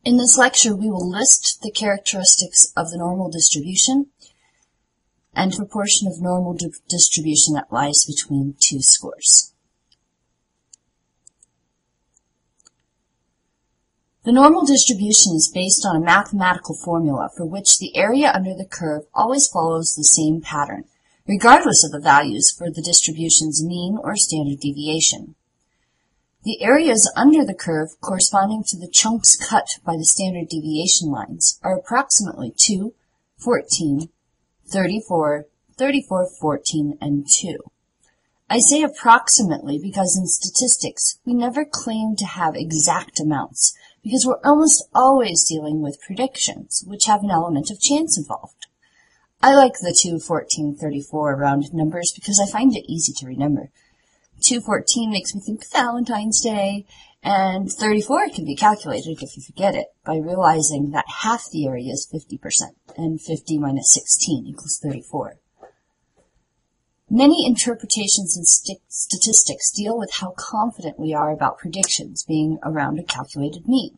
In this lecture, we will list the characteristics of the normal distribution and proportion of normal distribution that lies between two scores. The normal distribution is based on a mathematical formula for which the area under the curve always follows the same pattern, regardless of the values for the distribution's mean or standard deviation. The areas under the curve corresponding to the chunks cut by the standard deviation lines are approximately 2, 14, 34, 34, 14, and 2. I say approximately because in statistics, we never claim to have exact amounts because we're almost always dealing with predictions, which have an element of chance involved. I like the 2, 14, 34 rounded numbers because I find it easy to remember. 214 makes me think Valentine's Day, and 34 can be calculated if you forget it by realizing that half the area is 50%, and 50 minus 16 equals 34. Many interpretations and statistics deal with how confident we are about predictions being around a calculated mean.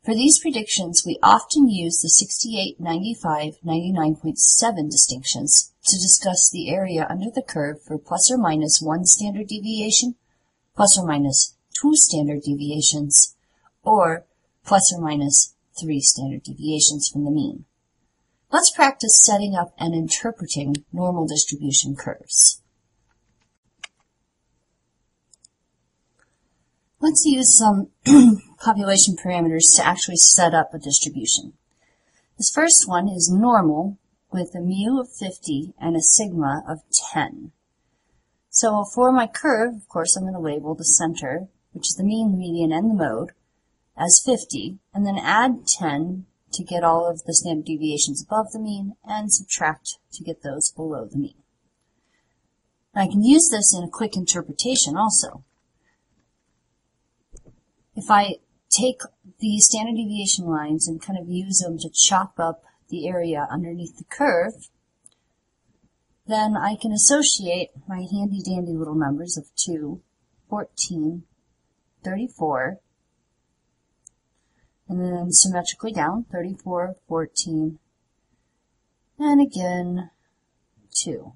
For these predictions, we often use the 68, 95, 99.7 distinctions to discuss the area under the curve for plus or minus 1 standard deviation, plus or minus 2 standard deviations, or plus or minus 3 standard deviations from the mean. Let's practice setting up and interpreting normal distribution curves. Let's use some population parameters to actually set up a distribution. This first one is normal with a mu of 50 and a sigma of 10. So for my curve, of course, I'm going to label the center, which is the mean, the median, and the mode, as 50, and then add 10 to get all of the standard deviations above the mean, and subtract to get those below the mean. I can use this in a quick interpretation also. If I take the standard deviation lines and kind of use them to chop up the area underneath the curve, then I can associate my handy-dandy little numbers of 2, 14, 34, and then symmetrically down, 34, 14, and again 2,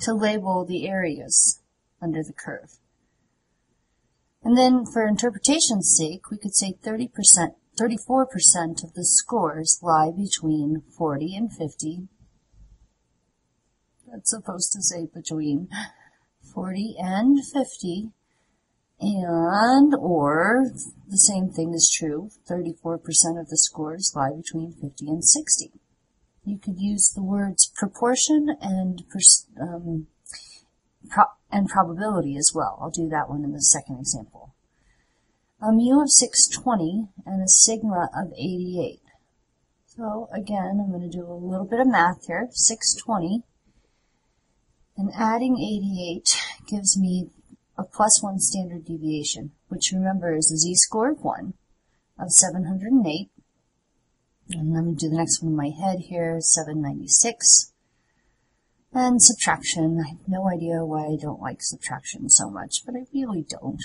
to label the areas under the curve. And then for interpretation's sake, we could say 34% of the scores lie between 40 and 50. That's supposed to say between 40 and 50. And, or, the same thing is true, 34% of the scores lie between 50 and 60. You could use the words proportion and probability as well. I'll do that one in the second example. A mu of 620 and a sigma of 88. So again, I'm going to do a little bit of math here. 620 and adding 88 gives me a plus 1 standard deviation, which remember is a z-score of 1 of 708. And I'm going to do the next one in my head here, 796. And subtraction, I have no idea why I don't like subtraction so much, but I really don't.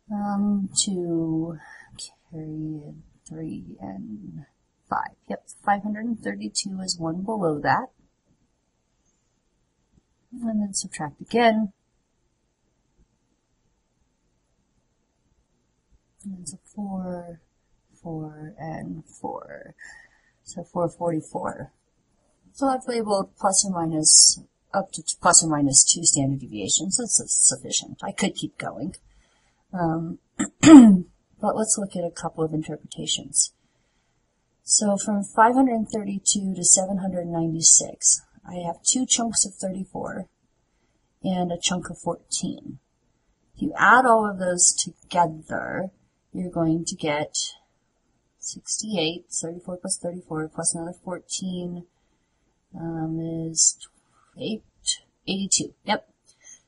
2, carry 3, and 5. Yep, 532 is one below that. And then subtract again. And it's a 4, 4, and 4. So 444. So I've labeled plus or minus, up to plus or minus 2 standard deviations. That's sufficient. I could keep going. But let's look at a couple of interpretations. So from 532 to 796, I have 2 chunks of 34 and a chunk of 14. If you add all of those together, you're going to get 68, 34 plus 34 plus another 14, is 82. Yep.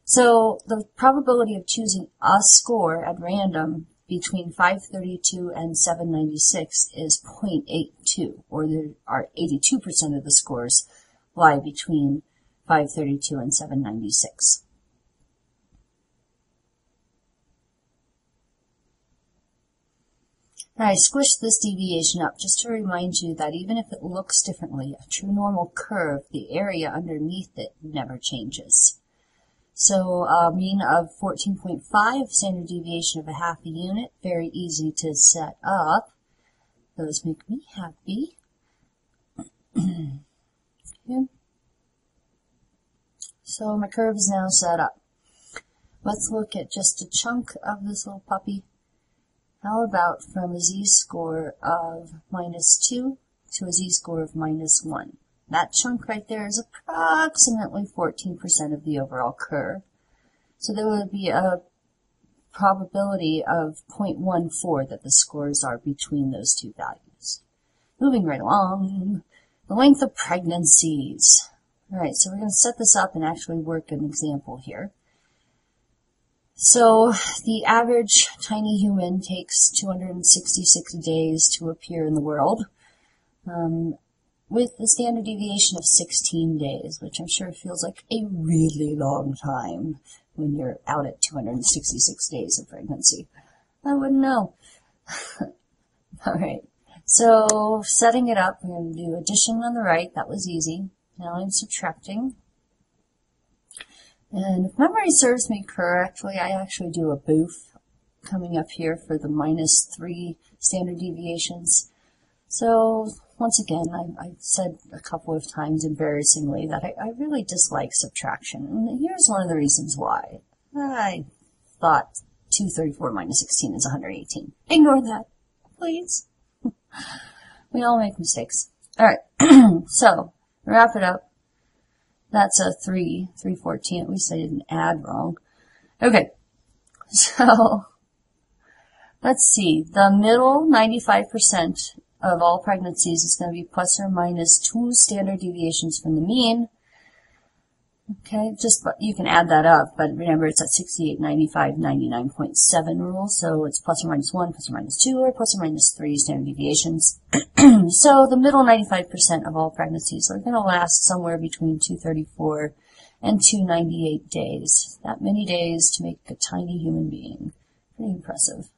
So the probability of choosing a score at random between 532 and 796 is 0.82, or there are 82% of the scores lie between 532 and 796. I squished this deviation up just to remind you that even if it looks differently, a true normal curve, the area underneath it never changes. So a mean of 14.5, standard deviation of a half a unit, very easy to set up. Those make me happy. Okay. So my curve is now set up. Let's look at just a chunk of this little puppy. How about from a z-score of -2 to a z-score of -1? That chunk right there is approximately 14% of the overall curve. So there would be a probability of 0.14 that the scores are between those two values. Moving right along, the length of pregnancies. All right, so we're going to set this up and actually work an example here. So the average tiny human takes 266 days to appear in the world, with a standard deviation of 16 days, which I'm sure feels like a really long time when you're out at 266 days of pregnancy. I wouldn't know. All right, so setting it up, we're going to do addition on the right. That was easy. Now I'm subtracting. And if memory serves me correctly, I actually do a boof coming up here for the -3 standard deviations. So once again, I've said a couple of times embarrassingly that I really dislike subtraction. And here's one of the reasons why. I thought 234 minus 16 is 118. Ignore that, please. We all make mistakes. All right, so wrap it up. That's a 314. At least I didn't add wrong. Okay, so let's see. The middle 95% of all pregnancies is going to be plus or minus 2 standard deviations from the mean. Okay, just you can add that up, but remember it's at 68, 95, 99.7 rule, so it's plus or minus 1, plus or minus 2, or plus or minus 3 standard deviations. So the middle 95% of all pregnancies are going to last somewhere between 234 and 298 days. That many days to make a tiny human being. Pretty impressive.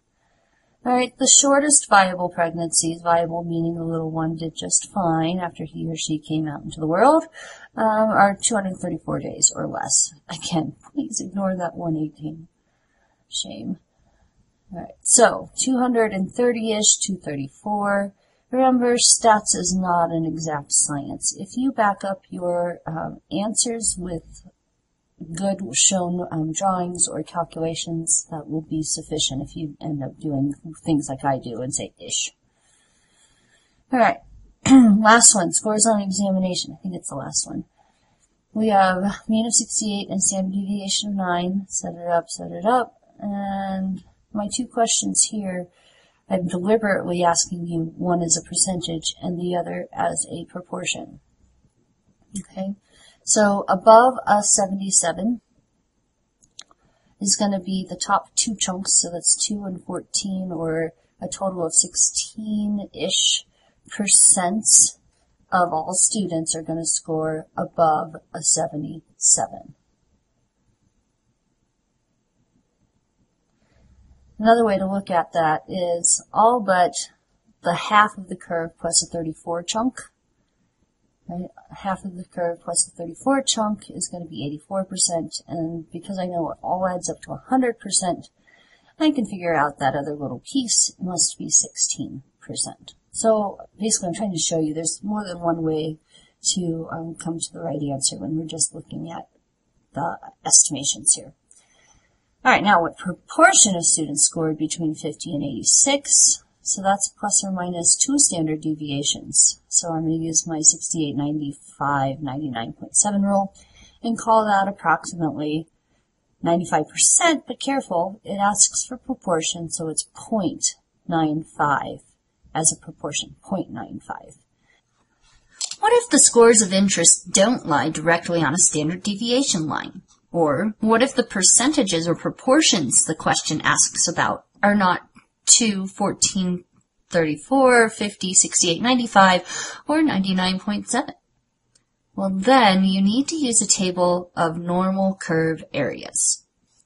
All right, the shortest viable pregnancies, viable meaning the little one did just fine after he or she came out into the world, are 234 days or less. Again, please ignore that 118. Shame. All right, so 230-ish, 234. Remember, stats is not an exact science. If you back up your answers with good shown drawings or calculations, that will be sufficient if you end up doing things like I do and say ish. All right, last one, scores on examination. I think it's the last one. We have mean of 68 and standard deviation of 9. Set it up. And my two questions here, I'm deliberately asking you, one as a percentage and the other as a proportion. Okay. So above a 77 is going to be the top two chunks, so that's 2 and 14, or a total of 16-ish % of all students are going to score above a 77. Another way to look at that is all but the half of the curve plus a 34 chunk. Right? Half of the curve plus the 34 chunk is going to be 84%, and because I know it all adds up to 100%, I can figure out that other little piece must be 16%. So basically I'm trying to show you there's more than one way to come to the right answer when we're just looking at the estimations here. All right, now what proportion of students scored between 50 and 86? So that's plus or minus 2 standard deviations. So I'm going to use my 68, 95, 99.7 rule and call that approximately 95%, but careful, it asks for proportion, so it's 0.95 as a proportion, 0.95. What if the scores of interest don't lie directly on a standard deviation line? Or what if the percentages or proportions the question asks about are not 2, 14, 34, 50, 68, 95, or 99.7? Well, then you need to use a table of normal curve areas.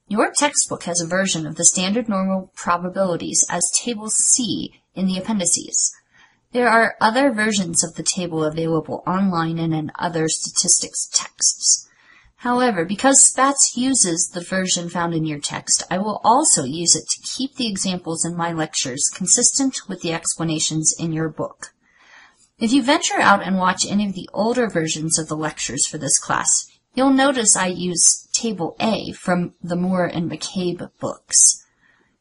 Your textbook has a version of the standard normal probabilities as Table C in the appendices. There are other versions of the table available online and in other statistics texts. However, because Spatz uses the version found in your text, I will also use it to keep the examples in my lectures consistent with the explanations in your book. If you venture out and watch any of the older versions of the lectures for this class, you'll notice I use Table A from the Moore and McCabe books.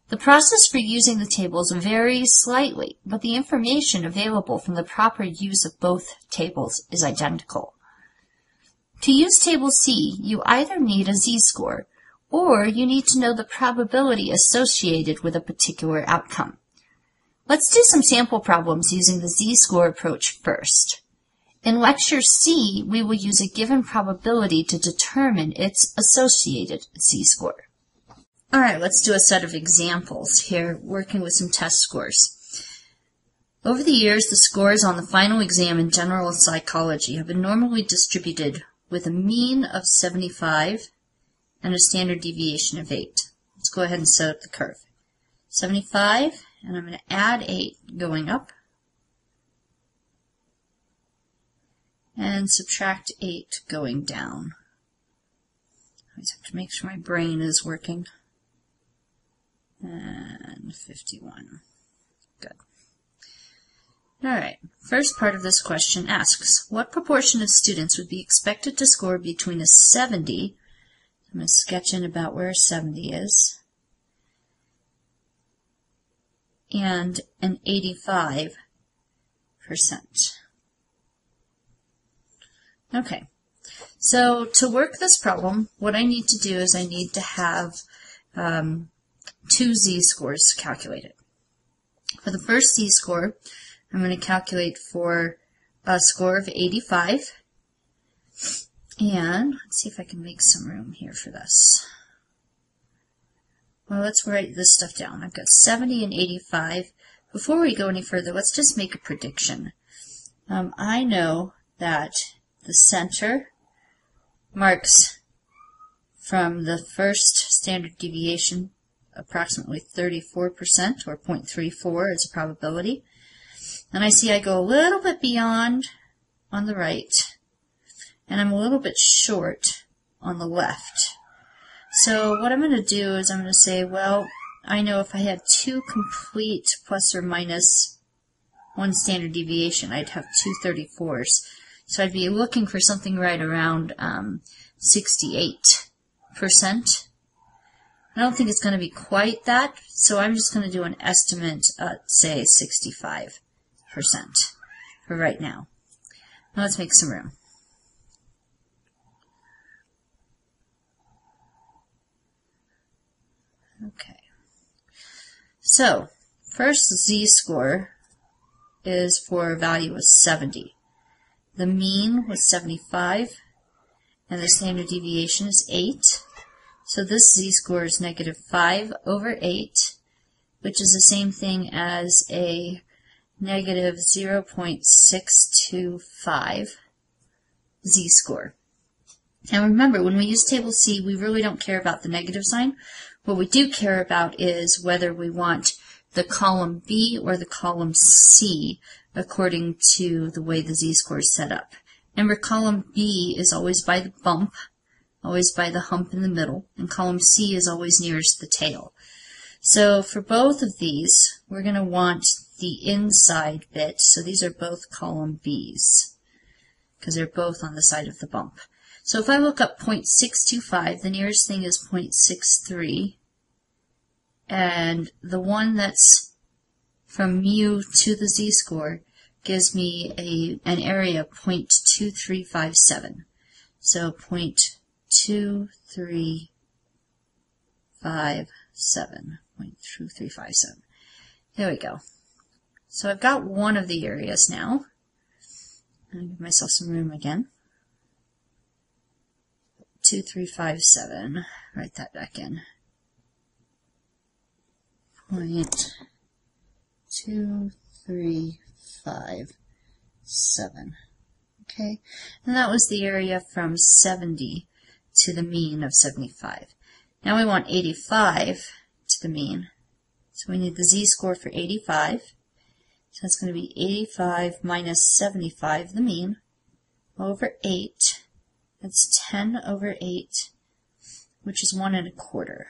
The process for using the tables varies slightly, but the information available from the proper use of both tables is identical. To use Table C, you either need a z-score, or you need to know the probability associated with a particular outcome. Let's do some sample problems using the z-score approach first. In Lecture C, we will use a given probability to determine its associated z-score. All right, let's do a set of examples here, working with some test scores. Over the years, the scores on the final exam in general psychology have been normally distributed with a mean of 75 and a standard deviation of 8. Let's go ahead and set up the curve. 75, and I'm going to add 8 going up, and subtract 8 going down. I just have to make sure my brain is working. And 51. Good. All right. First part of this question asks, what proportion of students would be expected to score between a 70, I'm going to sketch in about where a 70 is, and an 85%. Okay. So to work this problem, what I need to do is I need to have two z-scores calculated. For the first z-score, I'm going to calculate for a score of 85. And let's see if I can make some room here for this. Well, let's write this stuff down. I've got 70 and 85. Before we go any further, let's just make a prediction. I know that the center marks from the first standard deviation approximately 34%, or 0.34 as a probability. And I see I go a little bit beyond on the right, and I'm a little bit short on the left. So what I'm going to do is I'm going to say, well, I know if I had 2 complete plus or minus 1 standard deviation, I'd have 2 34s. So I'd be looking for something right around 68%. I don't think it's going to be quite that, so I'm just going to do an estimate at, say, 65% for right now. Now let's make some room. Okay. So, first z-score is for a value of 70. The mean was 75, and the standard deviation is 8. So this z-score is negative 5 over 8, which is the same thing as a negative 0.625 z-score. Now remember, when we use Table C, we really don't care about the negative sign. What we do care about is whether we want the column B or the column C according to the way the z-score is set up. Remember, column B is always by the bump, always by the hump in the middle, and column C is always nearest the tail. So for both of these, we're going to want the inside bit, so these are both column B's, because they're both on the side of the bump. So if I look up 0.625, the nearest thing is 0.63, and the one that's from mu to the z-score gives me an area of 0.2357. So 0.2357. 0.2357. There we go. So I've got one of the areas now. I'll give myself some room again. 2357. Write that back in. 0.2357. Okay, and that was the area from 70 to the mean of 75. Now we want 85 to the mean. So we need the z-score for 85. So it's going to be 85 minus 75, the mean, over 8. That's 10 over 8, which is 1 1/4.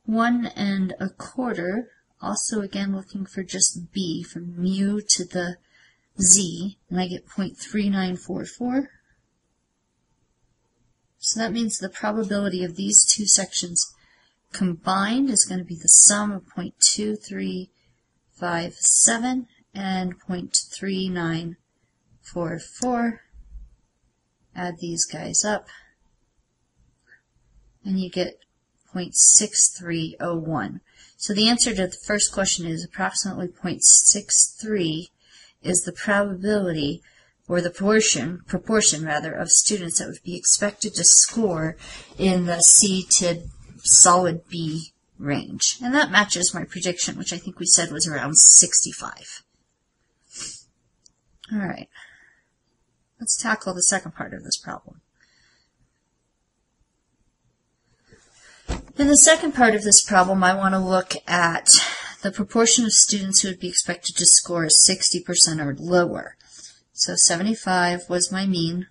1 1/4, also again looking for just b, from mu to the z, and I get 0.3944. So that means the probability of these two sections combined is going to be the sum of 0.2357 and 0.3944. Add these guys up, and you get 0.6301. So the answer to the first question is approximately 0.63 is the probability, or the proportion rather, of students that would be expected to score in the C to solid B range. And that matches my prediction, which I think we said was around 65. All right. Let's tackle the second part of this problem. In the second part of this problem, I want to look at the proportion of students who would be expected to score 60% or lower. So 75 was my mean,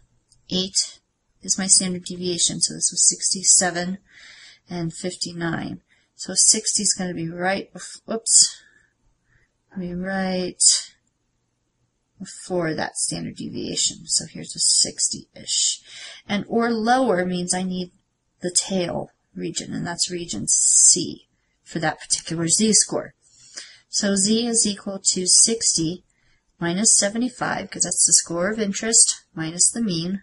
8 is my standard deviation, so this was 67 and 59. So 60 is going to be right before that standard deviation. So here's a 60-ish. And or lower means I need the tail region, and that's region C for that particular z-score. So z is equal to 60 minus 75, because that's the score of interest, minus the mean,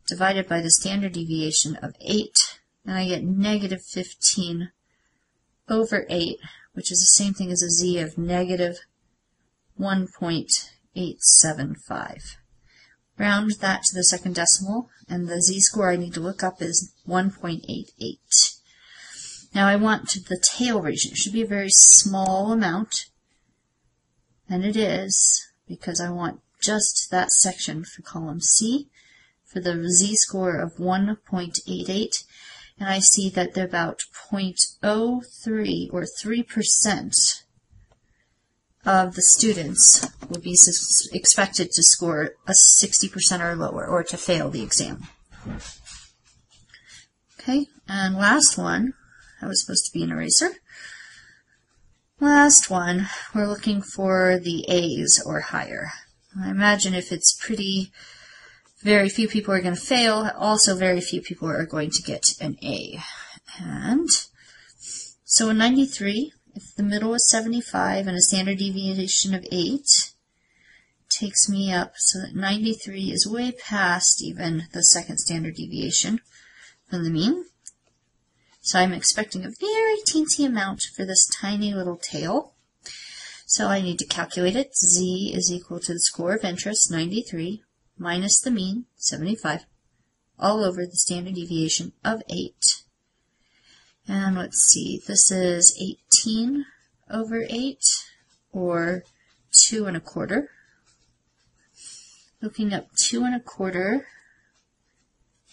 divided by the standard deviation of 8, and I get negative 15 over 8, which is the same thing as a z of negative 1.875. Round that to the second decimal, and the z-score I need to look up is 1.88. Now I want the tail region. It should be a very small amount, and it is, because I want just that section for column C for the z-score of 1.88, and I see that they're about 0.03 or 3% of the students will be expected to score a 60% or lower, or to fail the exam. Okay, and last one, that was supposed to be an eraser. Last one, we're looking for the A's or higher. I imagine if it's very few people are going to fail, also very few people are going to get an A. And so in 93, if the middle is 75 and a standard deviation of 8, takes me up so that 93 is way past even the second standard deviation from the mean. So I'm expecting a very teensy amount for this tiny little tail. So I need to calculate it. Z is equal to the score of interest, 93, minus the mean, 75, all over the standard deviation of 8. And let's see, this is 18 over 8, or 2 1/4. Looking up 2 1/4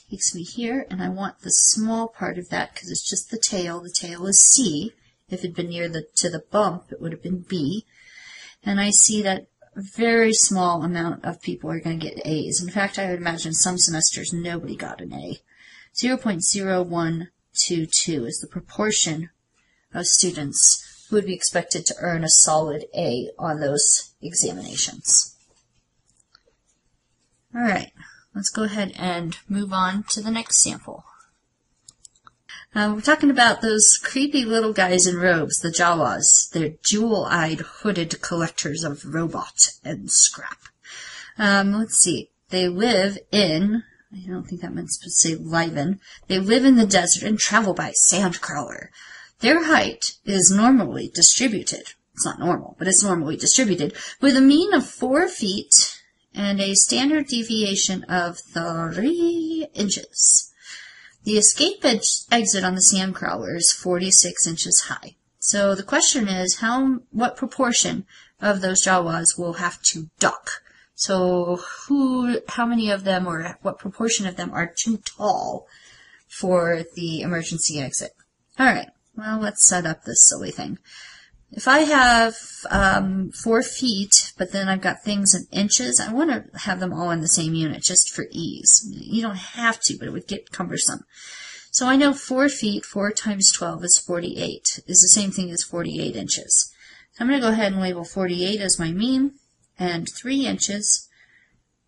takes me here, and I want the small part of that because it's just the tail. The tail is C. If it had been near to the bump, it would have been B. And I see that a very small amount of people are going to get A's. In fact, I would imagine some semesters nobody got an A. 0.0122 is the proportion of students who would be expected to earn a solid A on those examinations. All right, let's go ahead and move on to the next sample. We're talking about those creepy little guys in robes, the Jawas. They're jewel-eyed, hooded collectors of robot and scrap. Let's see. They live in, I don't think that meant to say live in. They live in the desert and travel by sandcrawler. Their height is normally distributed. It's not normal, but it's normally distributed, with a mean of 4 feet and a standard deviation of 3 inches. The escape exit on the sandcrawler is 46 inches high. So the question is, what proportion of those Jawas will have to duck? So how many of them, or what proportion of them, are too tall for the emergency exit? All right, well, let's set up this silly thing. If I have 4 feet, but then I've got things in inches, I want to have them all in the same unit just for ease. You don't have to, but it would get cumbersome. So I know 4 feet, 4 times 12 is 48, is the same thing as 48 inches. So I'm going to go ahead and label 48 as my mean, and 3 inches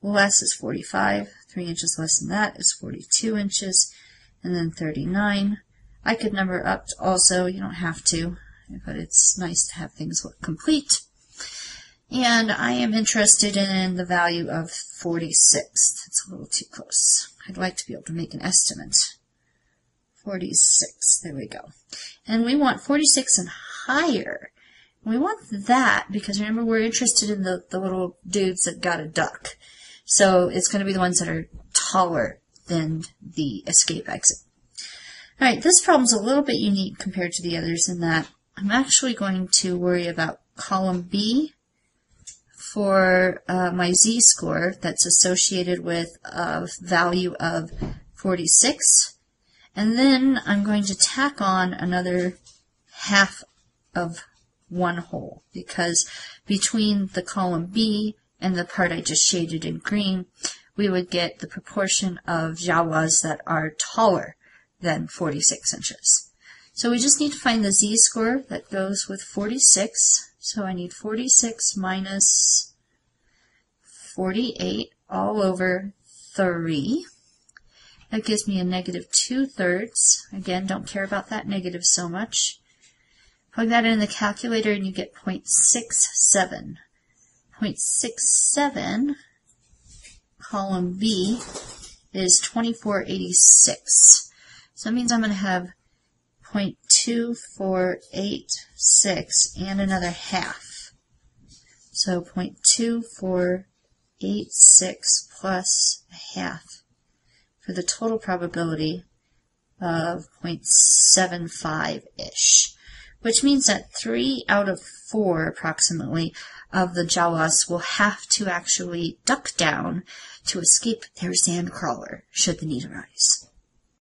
less is 45, 3 inches less than that is 42 inches, and then 39. I could number up also, you don't have to, but it's nice to have things look complete. And I am interested in the value of 46. That's a little too close. I'd like to be able to make an estimate. 46, there we go. And we want 46 and higher. We want that because remember we're interested in the little dudes that got a duck. So it's going to be the ones that are taller than the escape exit. Alright, this problem's a little bit unique compared to the others in that I'm actually going to worry about column B for my z-score that's associated with a value of 46. And then I'm going to tack on another half of 1 whole because between the column B and the part I just shaded in green, we would get the proportion of Jawas that are taller than 46 inches. So we just need to find the z-score that goes with 46. So I need 46 minus 48 all over 3. That gives me a negative 2/3. Again, don't care about that negative so much. Plug that in the calculator and you get 0.67. 0.67, column B, is 2486. So that means I'm going to have 0.2486 and another half. So 0.2486 plus a half for the total probability of 0.75-ish, which means that 3 out of 4 approximately of the Jawas will have to actually duck down to escape their sand crawler should the need arise.